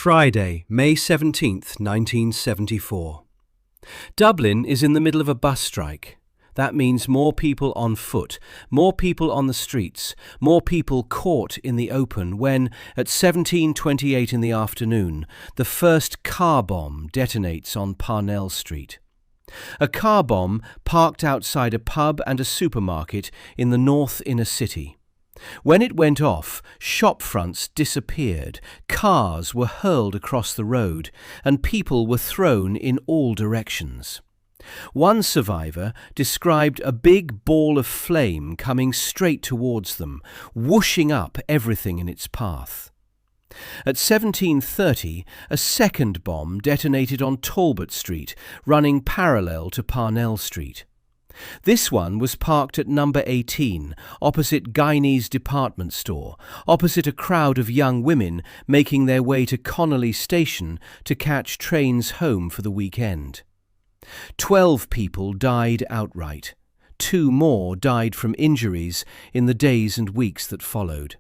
Friday, May 17th, 1974. Dublin is in the middle of a bus strike. That means more people on foot, more people on the streets, more people caught in the open when, at 17:28 in the afternoon, the first car bomb detonates on Parnell Street. A car bomb parked outside a pub and a supermarket in the north inner city. When it went off, shop fronts disappeared, cars were hurled across the road, and people were thrown in all directions. One survivor described a big ball of flame coming straight towards them, whooshing up everything in its path. At 17:30, a second bomb detonated on Talbot Street, running parallel to Parnell Street. This one was parked at number 18, opposite Guinea's department store, opposite a crowd of young women making their way to Connolly Station to catch trains home for the weekend. 12 people died outright. 2 more died from injuries in the days and weeks that followed.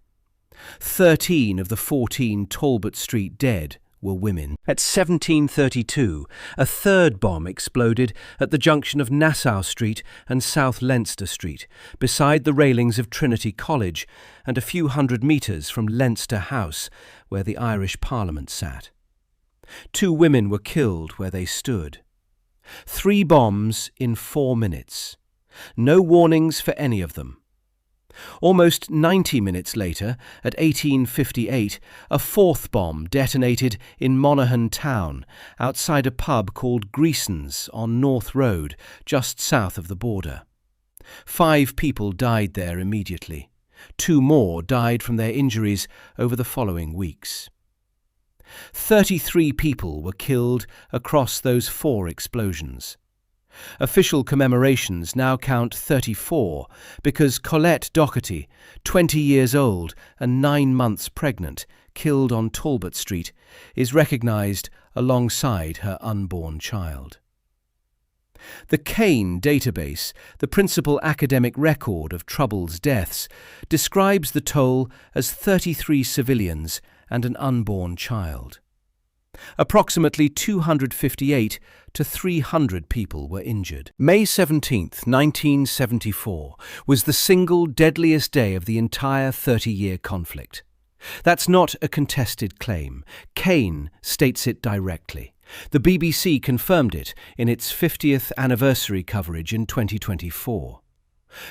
13 of the 14 Talbot Street dead were women. At 17:32, a third bomb exploded at the junction of Nassau Street and South Leinster Street, beside the railings of Trinity College and a few hundred metres from Leinster House, where the Irish Parliament sat. 2 women were killed where they stood. 3 bombs in 4 minutes. No warnings for any of them. Almost 90 minutes later, at 18:58, a 4th bomb detonated in Monaghan town, outside a pub called Greason's on North Road, just south of the border. 5 people died there immediately. 2 more died from their injuries over the following weeks. 33 people were killed across those 4 explosions. Official commemorations now count 34 because Colette Doherty, 20 years old and 9 months pregnant, killed on Talbot Street, is recognised alongside her unborn child. The Kane database, the principal academic record of Troubles deaths, describes the toll as 33 civilians and an unborn child. Approximately 258 to 300 people were injured. May 17th, 1974 was the single deadliest day of the entire 30-year conflict. That's not a contested claim. Kane states it directly. The BBC confirmed it in its 50th anniversary coverage in 2024.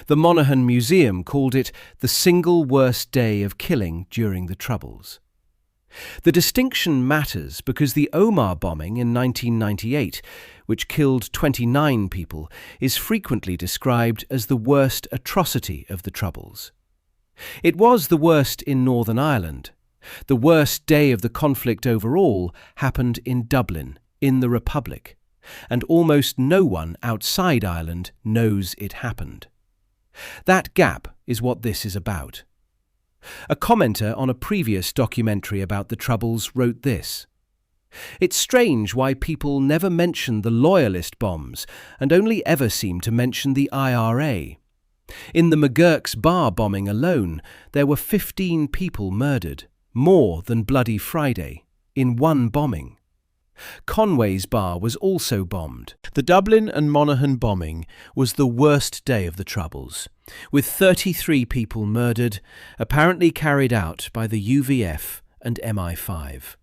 The Monaghan Museum called it the single worst day of killing during the Troubles. The distinction matters because the Omagh bombing in 1998, which killed 29 people, is frequently described as the worst atrocity of the Troubles. It was the worst in Northern Ireland. The worst day of the conflict overall happened in Dublin, in the Republic, and almost no one outside Ireland knows it happened. That gap is what this is about. A commenter on a previous documentary about the Troubles wrote this: "It's strange why people never mention the Loyalist bombs and only ever seem to mention the IRA. In the McGurk's bar bombing alone, there were 15 people murdered, more than Bloody Friday, in one bombing. Conway's bar was also bombed. The Dublin and Monaghan bombing was the worst day of the Troubles, with 33 people murdered, apparently carried out by the UVF and MI5.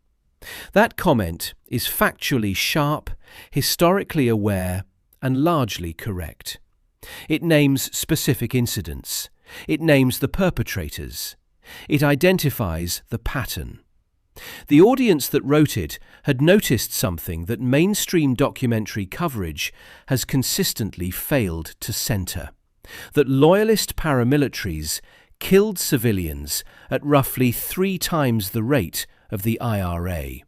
That comment is factually sharp, historically aware, and largely correct. It names specific incidents. It names the perpetrators. It identifies the pattern. The audience that wrote it had noticed something that mainstream documentary coverage has consistently failed to centre: that Loyalist paramilitaries killed civilians at roughly 3 times the rate of the IRA,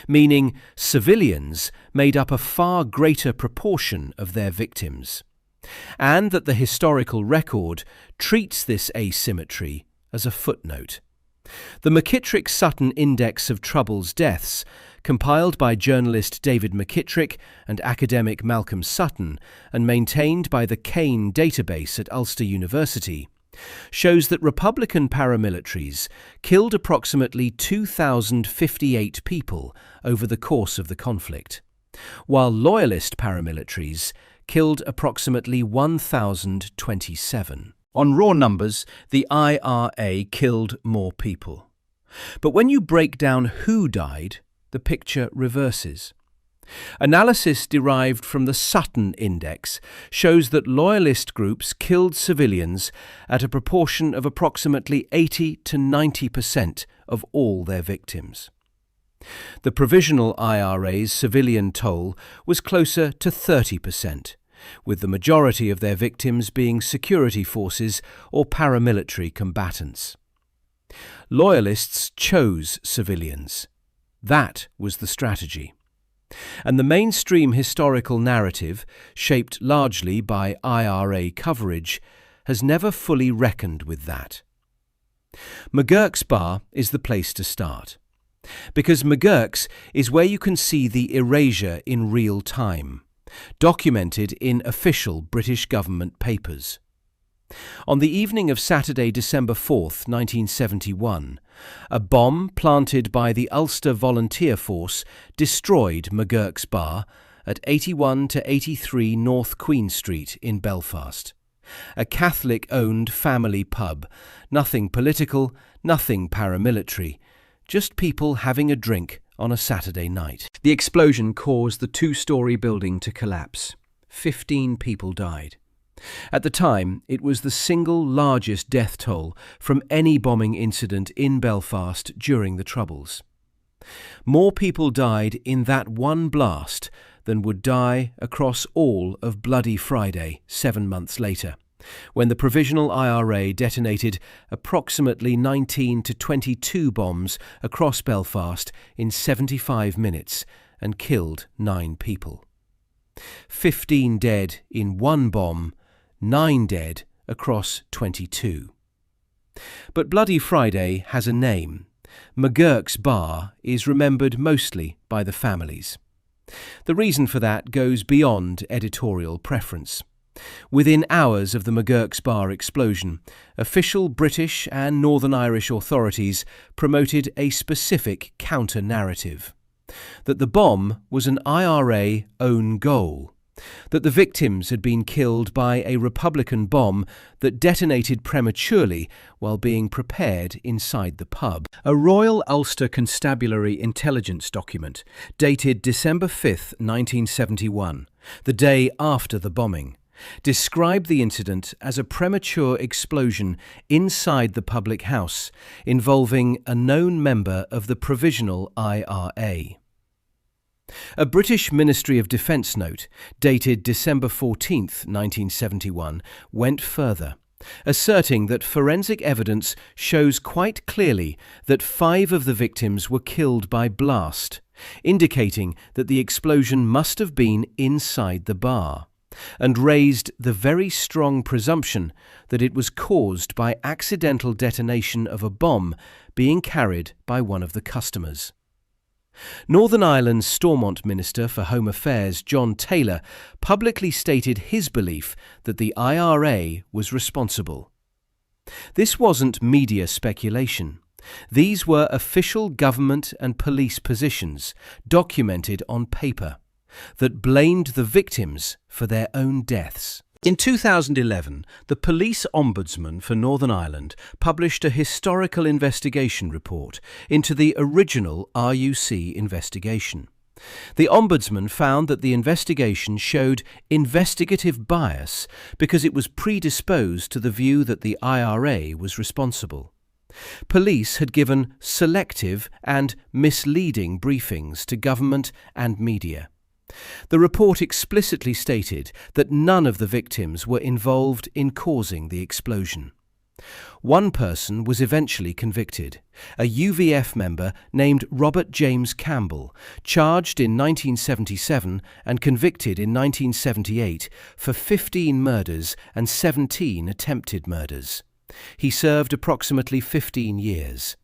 meaning civilians made up a far greater proportion of their victims, and that the historical record treats this asymmetry as a footnote. The McKittrick-Sutton Index of Troubles Deaths, compiled by journalist David McKittrick and academic Malcolm Sutton and maintained by the Kane database at Ulster University, shows that Republican paramilitaries killed approximately 2,058 people over the course of the conflict, while Loyalist paramilitaries killed approximately 1,027. On raw numbers, the IRA killed more people. But when you break down who died, the picture reverses. Analysis derived from the Sutton Index shows that Loyalist groups killed civilians at a proportion of approximately 80 to 90% of all their victims. The Provisional IRA's civilian toll was closer to 30%, with the majority of their victims being security forces or paramilitary combatants. Loyalists chose civilians. That was the strategy. And the mainstream historical narrative, shaped largely by IRA coverage, has never fully reckoned with that. McGurk's bar is the place to start, because McGurk's is where you can see the erasure in real time, documented in official British government papers. On the evening of Saturday, December 4th, 1971, a bomb planted by the Ulster Volunteer Force destroyed McGurk's bar at 81 to 83 North Queen Street in Belfast. A Catholic-owned family pub, nothing political, nothing paramilitary, just people having a drink on a Saturday night. The explosion caused the two-storey building to collapse. 15 people died. At the time, it was the single largest death toll from any bombing incident in Belfast during the Troubles. More people died in that one blast than would die across all of Bloody Friday 7 months later, when the Provisional IRA detonated approximately 19 to 22 bombs across Belfast in 75 minutes and killed 9 people. 15 dead in one bomb, 9 dead across 22. But Bloody Friday has a name. McGurk's bar is remembered mostly by the families. The reason for that goes beyond editorial preference. Within hours of the McGurk's bar explosion, official British and Northern Irish authorities promoted a specific counter-narrative: that the bomb was an IRA own goal, that the victims had been killed by a Republican bomb that detonated prematurely while being prepared inside the pub. A Royal Ulster Constabulary intelligence document dated December 5, 1971, the day after the bombing, described the incident as a premature explosion inside the public house involving a known member of the Provisional IRA. A British Ministry of Defence note, dated December 14, 1971, went further, asserting that forensic evidence shows quite clearly that 5 of the victims were killed by blast, indicating that the explosion must have been inside the bar, and raised the very strong presumption that it was caused by accidental detonation of a bomb being carried by one of the customers. Northern Ireland's Stormont Minister for Home Affairs, John Taylor, publicly stated his belief that the IRA was responsible. This wasn't media speculation. These were official government and police positions, documented on paper, that blamed the victims for their own deaths. In 2011, the Police Ombudsman for Northern Ireland published a historical investigation report into the original RUC investigation. The Ombudsman found that the investigation showed investigative bias because it was predisposed to the view that the IRA was responsible. Police had given selective and misleading briefings to government and media. The report explicitly stated that none of the victims were involved in causing the explosion. One person was eventually convicted, a UVF member named Robert James Campbell, charged in 1977 and convicted in 1978 for 15 murders and 17 attempted murders. He served approximately 15 years.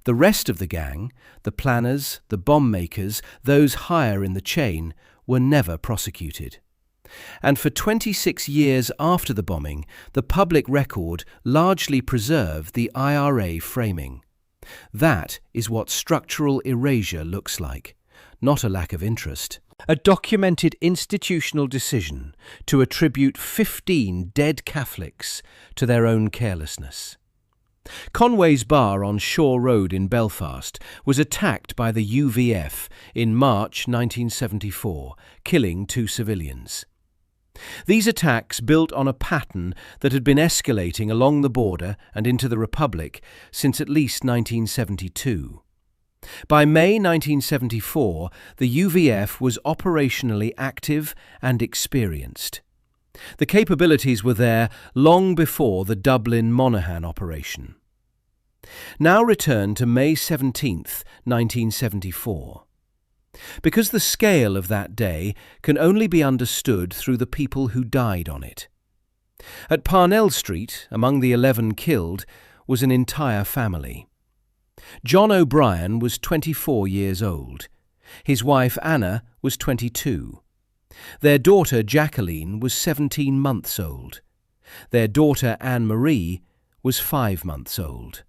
The rest of the gang, the planners, the bomb makers, those higher in the chain, were never prosecuted. And for 26 years after the bombing, the public record largely preserved the IRA framing. That is what structural erasure looks like, not a lack of interest. A documented institutional decision to attribute 15 dead Catholics to their own carelessness. Conway's bar on Shore Road in Belfast was attacked by the UVF in March 1974, killing 2 civilians. These attacks built on a pattern that had been escalating along the border and into the Republic since at least 1972. By May 1974, the UVF was operationally active and experienced. The capabilities were there long before the Dublin Monaghan operation. Now return to May 17, 1974. Because the scale of that day can only be understood through the people who died on it. At Parnell Street, among the 11 killed, was an entire family. John O'Brien was 24 years old. His wife Anna was 22. Their daughter Jacqueline was 17 months old. Their daughter Anne-Marie was 5 months old.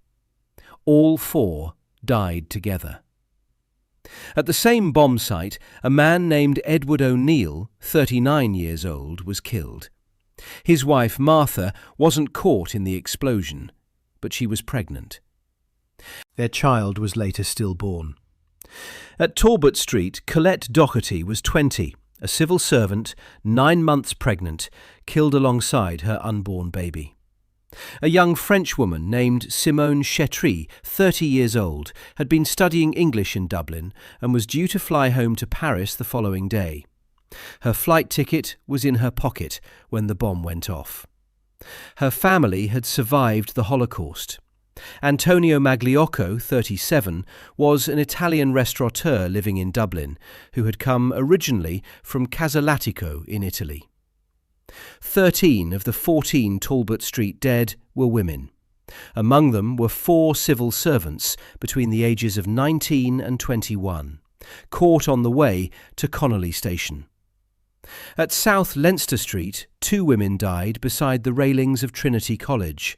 All 4 died together. At the same bomb site, a man named Edward O'Neill, 39 years old, was killed. His wife Martha wasn't caught in the explosion, but she was pregnant. Their child was later stillborn. At Talbot Street, Colette Doherty was 20, a civil servant, 9 months pregnant, killed alongside her unborn baby. A young French woman named Simone Chetry, 30 years old, had been studying English in Dublin and was due to fly home to Paris the following day. Her flight ticket was in her pocket when the bomb went off. Her family had survived the Holocaust. Antonio Magliocco, 37, was an Italian restaurateur living in Dublin who had come originally from Casalatico in Italy. 13 of the 14 Talbot Street dead were women. Among them were 4 civil servants between the ages of 19 and 21, caught on the way to Connolly Station. At South Leinster Street, 2 women died beside the railings of Trinity College.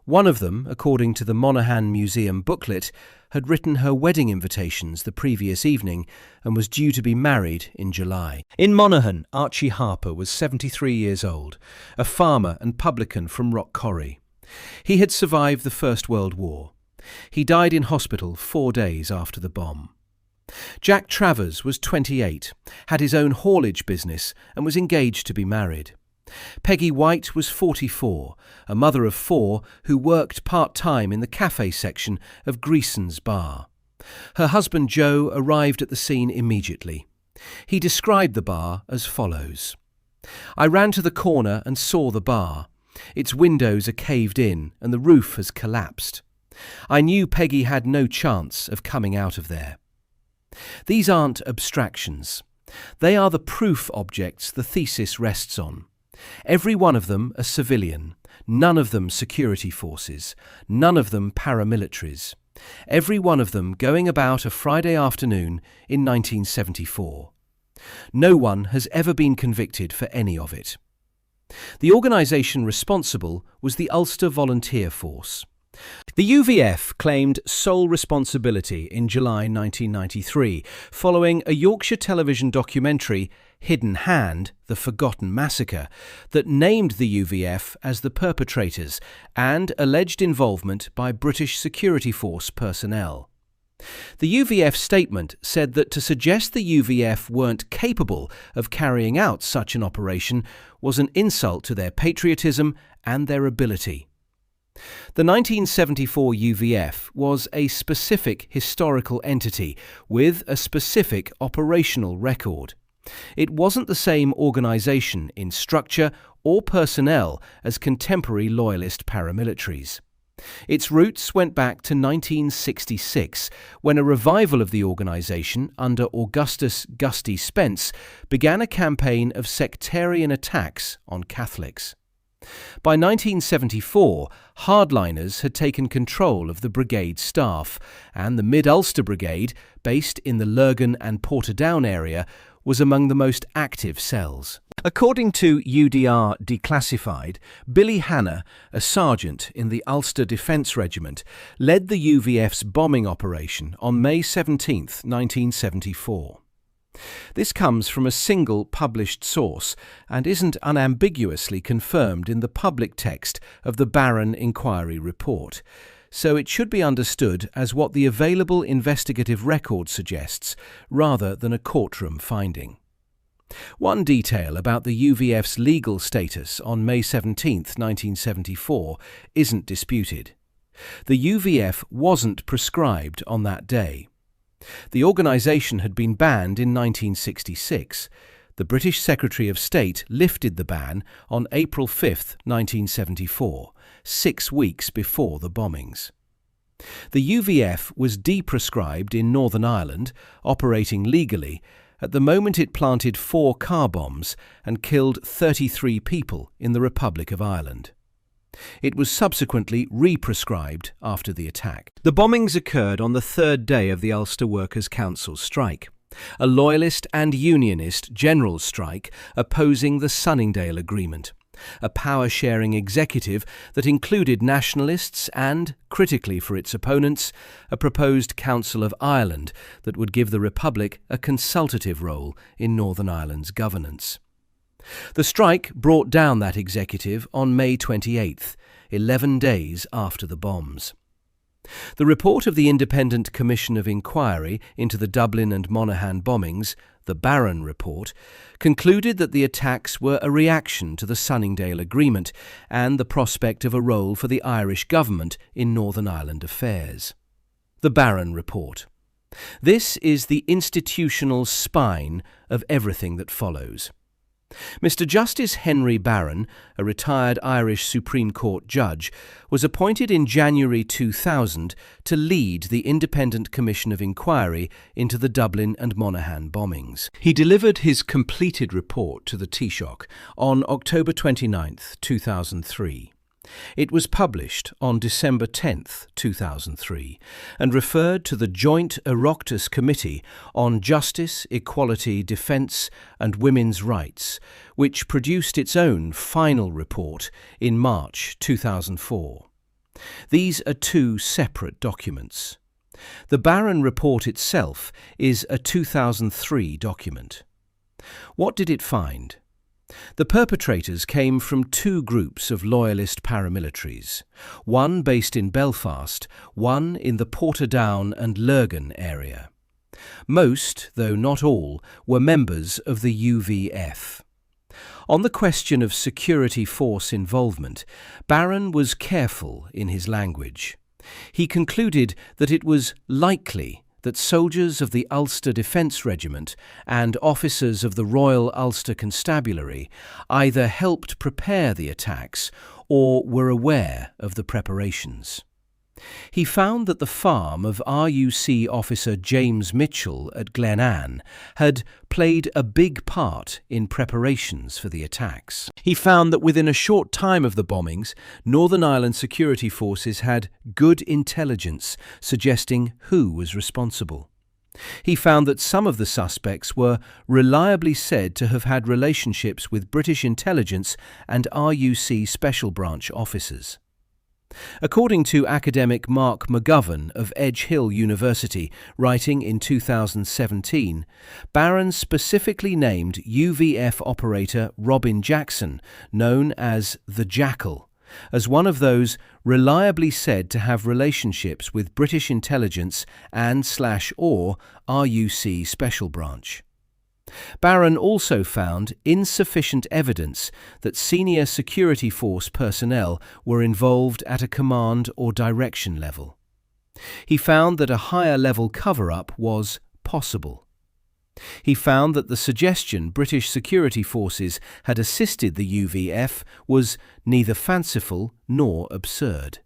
One of them, according to the Monaghan Museum booklet, had written her wedding invitations the previous evening and was due to be married in July. In Monaghan, Archie Harper was 73 years old, a farmer and publican from Rockcorry. He had survived the First World War. He died in hospital 4 days after the bomb. Jack Travers was 28, had his own haulage business and was engaged to be married. Peggy White was 44, a mother of 4 who worked part-time in the cafe section of Greason's bar. Her husband Joe arrived at the scene immediately. He described the bar as follows. "I ran to the corner and saw the bar. Its windows are caved in and the roof has collapsed. I knew Peggy had no chance of coming out of there." These aren't abstractions. They are the proof objects the thesis rests on. Every one of them a civilian, none of them security forces, none of them paramilitaries. Every one of them going about a Friday afternoon in 1974. No one has ever been convicted for any of it. The organisation responsible was the Ulster Volunteer Force. The UVF claimed sole responsibility in July 1993, following a Yorkshire television documentary, Hidden Hand, The Forgotten Massacre, that named the UVF as the perpetrators and alleged involvement by British security force personnel. The UVF statement said that to suggest the UVF weren't capable of carrying out such an operation was an insult to their patriotism and their ability. The 1974 UVF was a specific historical entity with a specific operational record. It wasn't the same organisation in structure or personnel as contemporary loyalist paramilitaries. Its roots went back to 1966, when a revival of the organisation under Augustus Gusty Spence began a campaign of sectarian attacks on Catholics. By 1974, hardliners had taken control of the brigade staff, and the Mid-Ulster Brigade, based in the Lurgan and Portadown area, was among the most active cells. According to UDR Declassified, Billy Hanna, a sergeant in the Ulster Defence Regiment, led the UVF's bombing operation on May 17, 1974. This comes from a single published source and isn't unambiguously confirmed in the public text of the Barron Inquiry Report, so it should be understood as what the available investigative record suggests rather than a courtroom finding. One detail about the UVF's legal status on May 17, 1974 isn't disputed. The UVF wasn't proscribed on that day. The organisation had been banned in 1966. The British Secretary of State lifted the ban on April 5, 1974, 6 weeks before the bombings. The UVF was deproscribed in Northern Ireland, operating legally, at the moment it planted 4 car bombs and killed 33 people in the Republic of Ireland. It was subsequently re-proscribed after the attack. The bombings occurred on the 3rd day of the Ulster Workers' Council strike, a loyalist and unionist general strike opposing the Sunningdale Agreement, a power-sharing executive that included nationalists and, critically for its opponents, a proposed Council of Ireland that would give the Republic a consultative role in Northern Ireland's governance. The strike brought down that executive on May 28th, 11 days after the bombs. The report of the Independent Commission of Inquiry into the Dublin and Monaghan bombings, the Barron Report, concluded that the attacks were a reaction to the Sunningdale Agreement and the prospect of a role for the Irish government in Northern Ireland affairs. The Barron Report. This is the institutional spine of everything that follows. Mr. Justice Henry Barron, a retired Irish Supreme Court judge, was appointed in January 2000 to lead the Independent Commission of Inquiry into the Dublin and Monaghan bombings. He delivered his completed report to the Taoiseach on October 29, 2003. It was published on December 10, 2003, and referred to the Joint Oireachtas Committee on Justice, Equality, Defence and Women's Rights, which produced its own final report in March 2004. These are 2 separate documents. The Barron Report itself is a 2003 document. What did it find? The perpetrators came from 2 groups of loyalist paramilitaries, one based in Belfast, one in the Portadown and Lurgan area. Most, though not all, were members of the UVF. On the question of security force involvement, Barron was careful in his language. He concluded that it was likely that soldiers of the Ulster Defence Regiment and officers of the Royal Ulster Constabulary either helped prepare the attacks or were aware of the preparations. He found that the farm of RUC officer James Mitchell at Glenanne had played a big part in preparations for the attacks. He found that within a short time of the bombings, Northern Ireland security forces had good intelligence suggesting who was responsible. He found that some of the suspects were reliably said to have had relationships with British intelligence and RUC Special Branch officers. According to academic Mark McGovern of Edge Hill University, writing in 2017, Barron specifically named UVF operator Robin Jackson, known as the Jackal, as one of those reliably said to have relationships with British intelligence and/or RUC Special Branch. Barron also found insufficient evidence that senior security force personnel were involved at a command or direction level. He found that a higher level cover-up was possible. He found that the suggestion British security forces had assisted the UVF was neither fanciful nor absurd.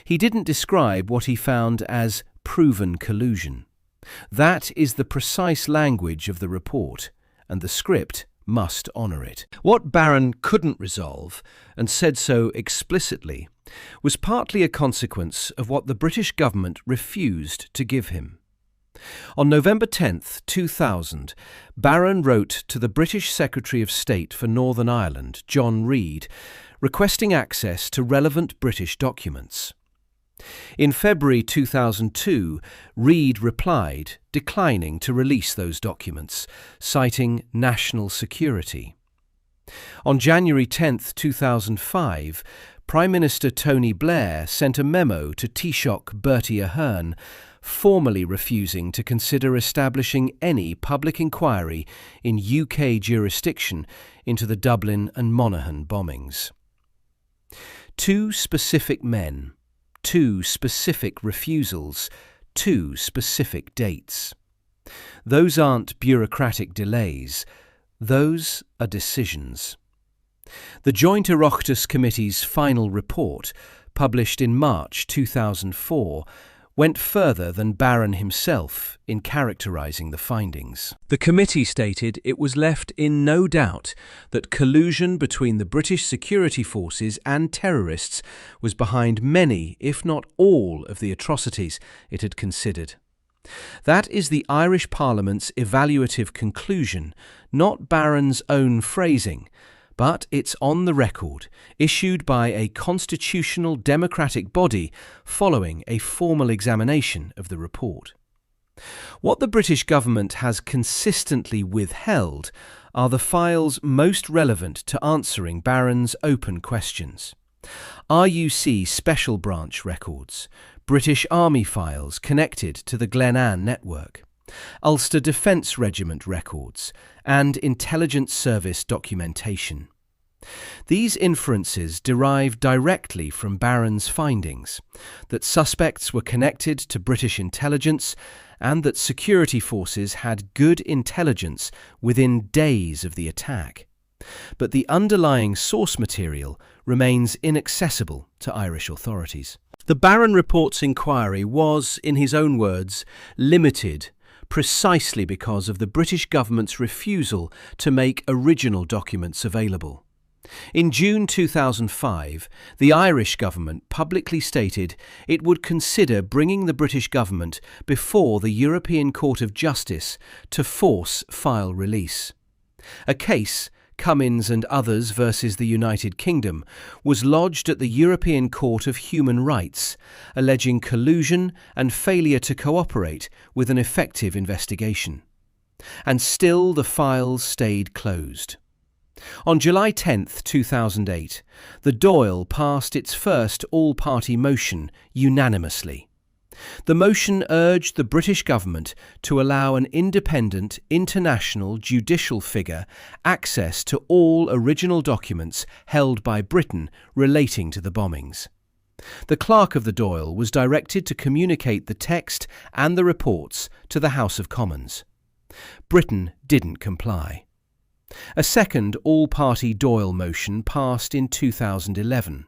He didn't describe what he found as proven collusion. That is the precise language of the report, and the script must honour it. What Barron couldn't resolve, and said so explicitly, was partly a consequence of what the British government refused to give him. On November 10, 2000, Barron wrote to the British Secretary of State for Northern Ireland, John Reid, requesting access to relevant British documents. In February 2002, Reid replied, declining to release those documents, citing national security. On January 10, 2005, Prime Minister Tony Blair sent a memo to Taoiseach Bertie Ahern, formally refusing to consider establishing any public inquiry in UK jurisdiction into the Dublin and Monaghan bombings. Two specific men, two specific refusals, two specific dates. Those aren't bureaucratic delays, those are decisions. The Joint Oireachtas Committee's final report, published in March 2004, went further than Barron himself in characterising the findings. The committee stated it was left in no doubt that collusion between the British security forces and terrorists was behind many, if not all, of the atrocities it had considered. That is the Irish Parliament's evaluative conclusion, not Barron's own phrasing, but it's on the record, issued by a constitutional democratic body following a formal examination of the report. What the British government has consistently withheld are the files most relevant to answering Barron's open questions. RUC Special Branch records, British Army files connected to the Glenanne network, Ulster Defence Regiment records, and intelligence service documentation. These inferences derive directly from Barron's findings, that suspects were connected to British intelligence and that security forces had good intelligence within days of the attack. But the underlying source material remains inaccessible to Irish authorities. The Barron Report's inquiry was, in his own words, limited precisely because of the British government's refusal to make original documents available. In June 2005, the Irish government publicly stated it would consider bringing the British government before the European Court of Justice to force file release. A case, Cummins and Others versus the United Kingdom, was lodged at the European Court of Human Rights, alleging collusion and failure to cooperate with an effective investigation. And still the files stayed closed. On July 10, 2008, the Dáil passed its first all-party motion unanimously. The motion urged the British government to allow an independent international judicial figure access to all original documents held by Britain relating to the bombings. The clerk of the Dáil was directed to communicate the text and the reports to the House of Commons. Britain didn't comply. A second all-party Dáil motion passed in 2011.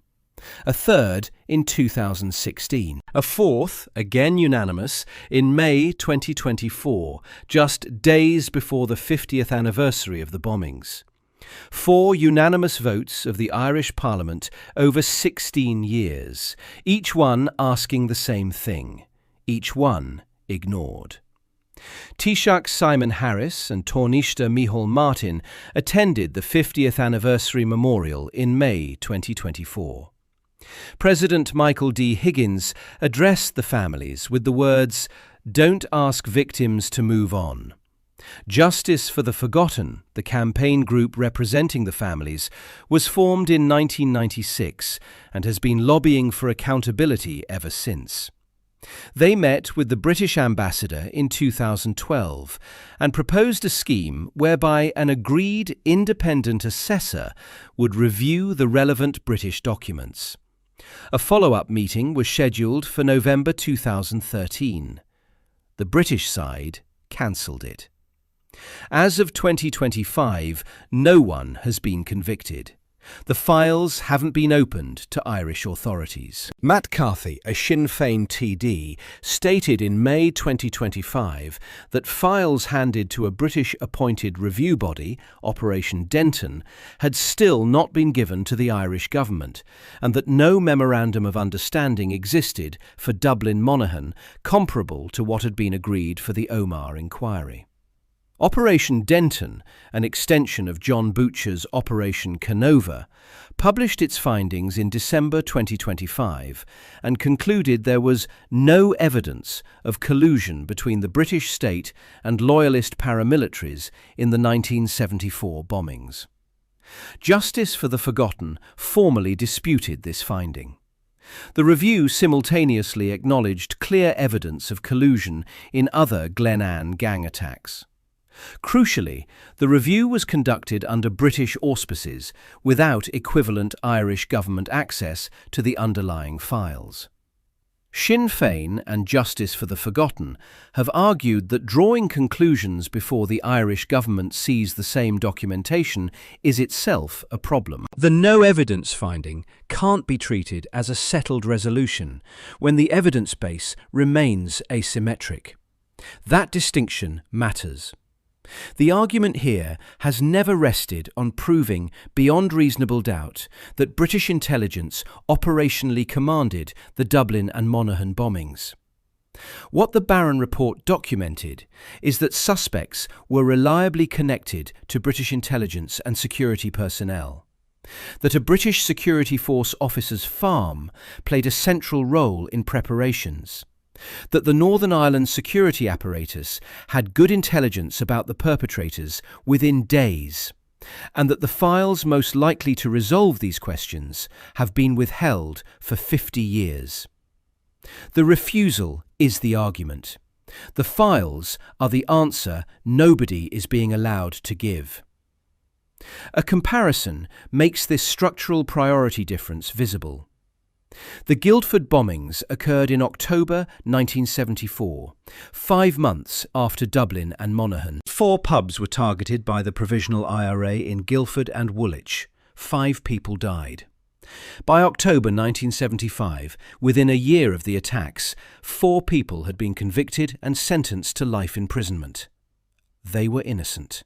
A third in 2016. A fourth, again unanimous, in May 2024, just days before the 50th anniversary of the bombings. 4 unanimous votes of the Irish Parliament over 16 years, each one asking the same thing, each one ignored. Taoiseach Simon Harris and Tánaiste Micheál Martin attended the 50th anniversary memorial in May 2024. President Michael D. Higgins addressed the families with the words, "Don't ask victims to move on." Justice for the Forgotten, the campaign group representing the families, was formed in 1996 and has been lobbying for accountability ever since. They met with the British ambassador in 2012 and proposed a scheme whereby an agreed independent assessor would review the relevant British documents. A follow-up meeting was scheduled for November 2013. The British side cancelled it. As of 2025, no one has been convicted. The files haven't been opened to Irish authorities. Matt Carthy, a Sinn Féin TD, stated in May 2025 that files handed to a British-appointed review body, Operation Denton, had still not been given to the Irish government, and that no memorandum of understanding existed for Dublin Monaghan comparable to what had been agreed for the Omagh inquiry. Operation Denton, an extension of John Butcher's Operation Canova, published its findings in December 2025 and concluded there was no evidence of collusion between the British state and loyalist paramilitaries in the 1974 bombings. Justice for the Forgotten formally disputed this finding. The review simultaneously acknowledged clear evidence of collusion in other Glenanne gang attacks. Crucially, the review was conducted under British auspices, without equivalent Irish government access to the underlying files. Sinn Féin and Justice for the Forgotten have argued that drawing conclusions before the Irish government sees the same documentation is itself a problem. The no evidence finding can't be treated as a settled resolution when the evidence base remains asymmetric. That distinction matters. The argument here has never rested on proving beyond reasonable doubt that British intelligence operationally commanded the Dublin and Monaghan bombings. What the Barron report documented is that suspects were reliably connected to British intelligence and security personnel, that a British security force officer's farm played a central role in preparations, that the Northern Ireland security apparatus had good intelligence about the perpetrators within days, and that the files most likely to resolve these questions have been withheld for 50 years. The refusal is the argument. The files are the answer nobody is being allowed to give. A comparison makes this structural priority difference visible. The Guildford bombings occurred in October 1974, 5 months after Dublin and Monaghan. 4 pubs were targeted by the Provisional IRA in Guildford and Woolwich. 5 people died. By October 1975, within a year of the attacks, 4 people had been convicted and sentenced to life imprisonment. They were innocent.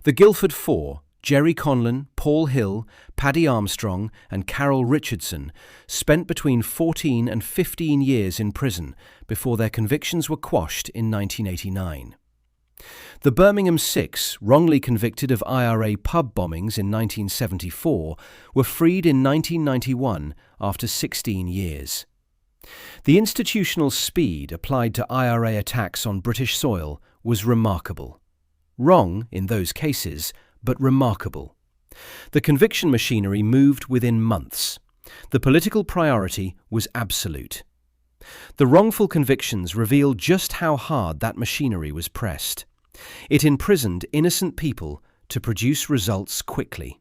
The Guildford Four, Jerry Conlon, Paul Hill, Paddy Armstrong and Carol Richardson, spent between 14 and 15 years in prison before their convictions were quashed in 1989. The Birmingham Six, wrongly convicted of IRA pub bombings in 1974, were freed in 1991 after 16 years. The institutional speed applied to IRA attacks on British soil was remarkable. Wrong in those cases, but remarkable. The conviction machinery moved within months. The political priority was absolute. The wrongful convictions revealed just how hard that machinery was pressed. It imprisoned innocent people to produce results quickly.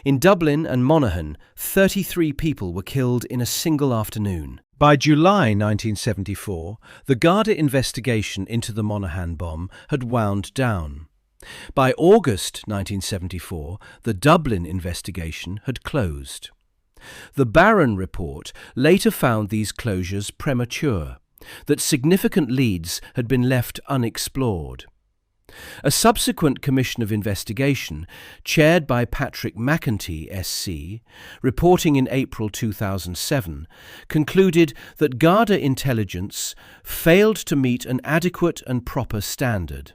In Dublin and Monaghan, 33 people were killed in a single afternoon. By July 1974, the Garda investigation into the Monaghan bomb had wound down. By August 1974, the Dublin investigation had closed. The Barron report later found these closures premature, that significant leads had been left unexplored. A subsequent commission of investigation, chaired by Patrick McEntee SC, reporting in April 2007, concluded that Garda intelligence failed to meet an adequate and proper standard,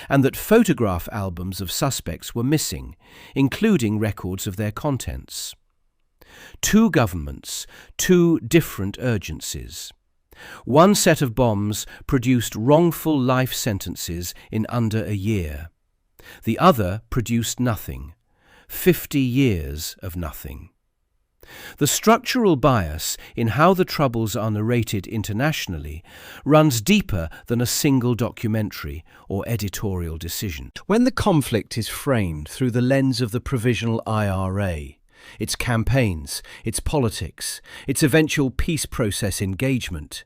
and that photograph albums of suspects were missing, including records of their contents. 2 governments, 2 different urgencies. One set of bombs produced wrongful life sentences in under a year. The other produced nothing. 50 years of nothing. The structural bias in how the Troubles are narrated internationally runs deeper than a single documentary or editorial decision. When the conflict is framed through the lens of the Provisional IRA, its campaigns, its politics, its eventual peace process engagement,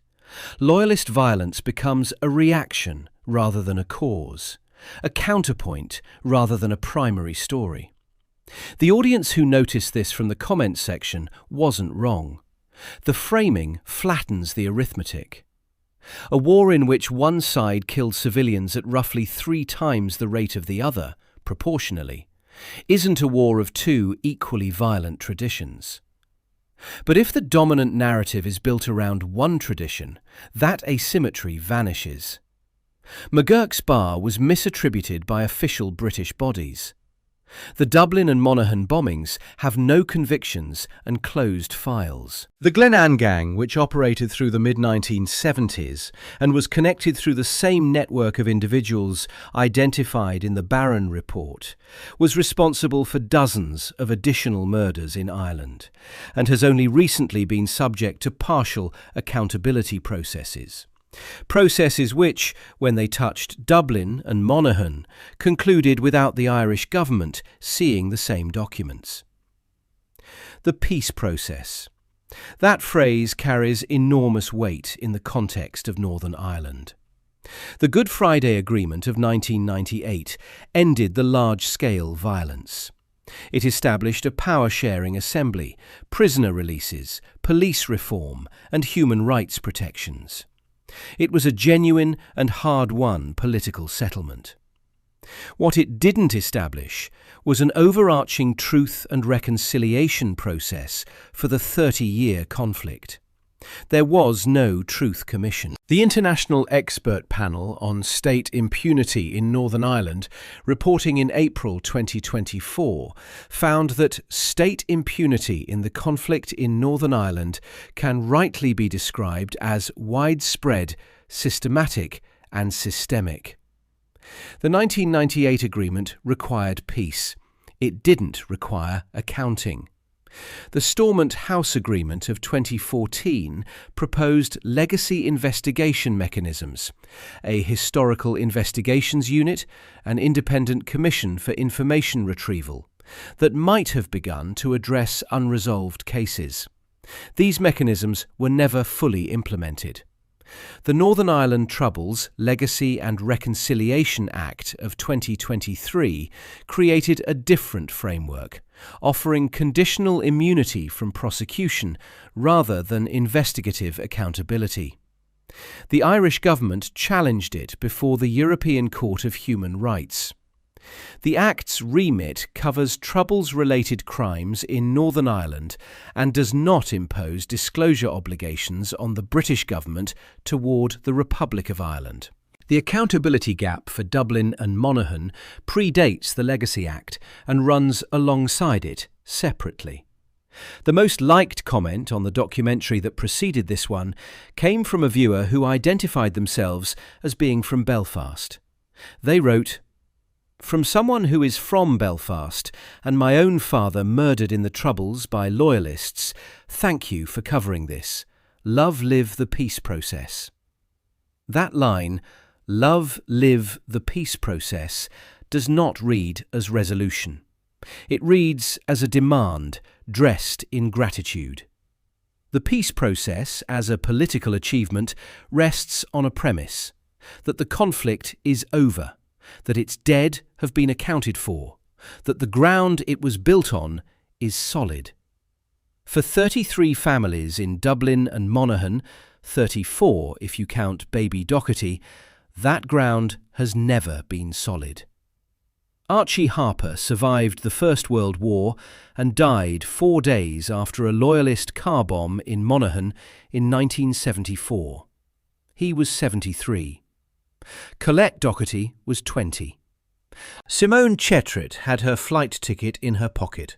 loyalist violence becomes a reaction rather than a cause, a counterpoint rather than a primary story. The audience who noticed this from the comments section wasn't wrong. The framing flattens the arithmetic. A war in which one side killed civilians at roughly 3 times the rate of the other, proportionally, isn't a war of two equally violent traditions. But if the dominant narrative is built around one tradition, that asymmetry vanishes. McGurk's bar was misattributed by official British bodies. The Dublin and Monaghan bombings have no convictions and closed files. The Glenanne gang, which operated through the mid-1970s and was connected through the same network of individuals identified in the Barron report, was responsible for dozens of additional murders in Ireland and has only recently been subject to partial accountability processes. Processes which, when they touched Dublin and Monaghan, concluded without the Irish government seeing the same documents. The peace process. That phrase carries enormous weight in the context of Northern Ireland. The Good Friday Agreement of 1998 ended the large-scale violence. It established a power-sharing assembly, prisoner releases, police reform, and human rights protections. It was a genuine and hard-won political settlement. What it didn't establish was an overarching truth and reconciliation process for the 30-year conflict. There was no Truth Commission. The International Expert Panel on State Impunity in Northern Ireland, reporting in April 2024, found that state impunity in the conflict in Northern Ireland can rightly be described as widespread, systematic, and systemic. The 1998 agreement required peace. It didn't require accounting. The Stormont House Agreement of 2014 proposed legacy investigation mechanisms, a historical investigations unit, an independent commission for information retrieval, that might have begun to address unresolved cases. These mechanisms were never fully implemented. The Northern Ireland Troubles Legacy and Reconciliation Act of 2023 created a different framework, offering conditional immunity from prosecution rather than investigative accountability. The Irish government challenged it before the European Court of Human Rights. The Act's remit covers Troubles-related crimes in Northern Ireland and does not impose disclosure obligations on the British government toward the Republic of Ireland. The accountability gap for Dublin and Monaghan predates the Legacy Act and runs alongside it, separately. The most liked comment on the documentary that preceded this one came from a viewer who identified themselves as being from Belfast. They wrote, "From someone who is from Belfast and my own father murdered in the Troubles by loyalists, thank you for covering this. Love, live the peace process." That line, "Love, live the peace process," does not read as resolution. It reads as a demand dressed in gratitude. The peace process, as a political achievement, rests on a premise that the conflict is over, that its dead have been accounted for, that the ground it was built on is solid. For 33 families in Dublin and Monaghan, 34 if you count baby Doherty, that ground has never been solid. Archie Harper survived the First World War and died 4 days after a loyalist car bomb in Monaghan in 1974. He was 73. Colette Doherty was 20. Simone Chetrit had her flight ticket in her pocket.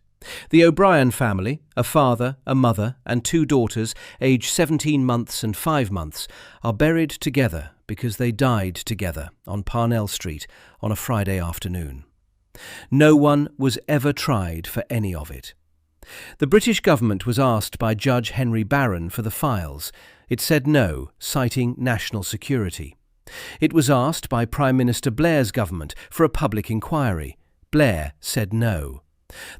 The O'Brien family, a father, a mother, and 2 daughters, aged 17 months and 5 months, are buried together because they died together on Parnell Street on a Friday afternoon. No one was ever tried for any of it. The British government was asked by Judge Henry Barron for the files. It said no, citing national security. It was asked by Prime Minister Blair's government for a public inquiry. Blair said no.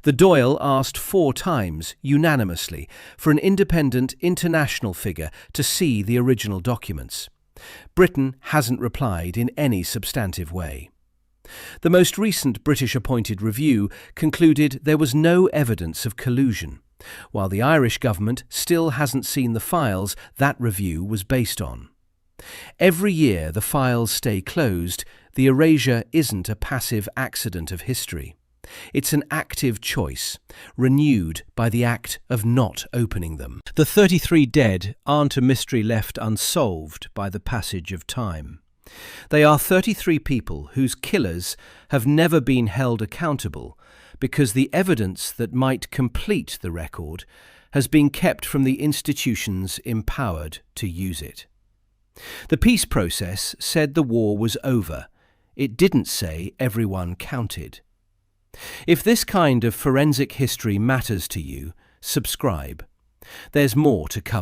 The Dáil asked 4 times, unanimously, for an independent international figure to see the original documents. Britain hasn't replied in any substantive way. The most recent British-appointed review concluded there was no evidence of collusion, while the Irish government still hasn't seen the files that review was based on. Every year the files stay closed, the erasure isn't a passive accident of history. It's an active choice, renewed by the act of not opening them. The 33 dead aren't a mystery left unsolved by the passage of time. They are 33 people whose killers have never been held accountable because the evidence that might complete the record has been kept from the institutions empowered to use it. The peace process said the war was over. It didn't say everyone counted. If this kind of forensic history matters to you, subscribe. There's more to cover.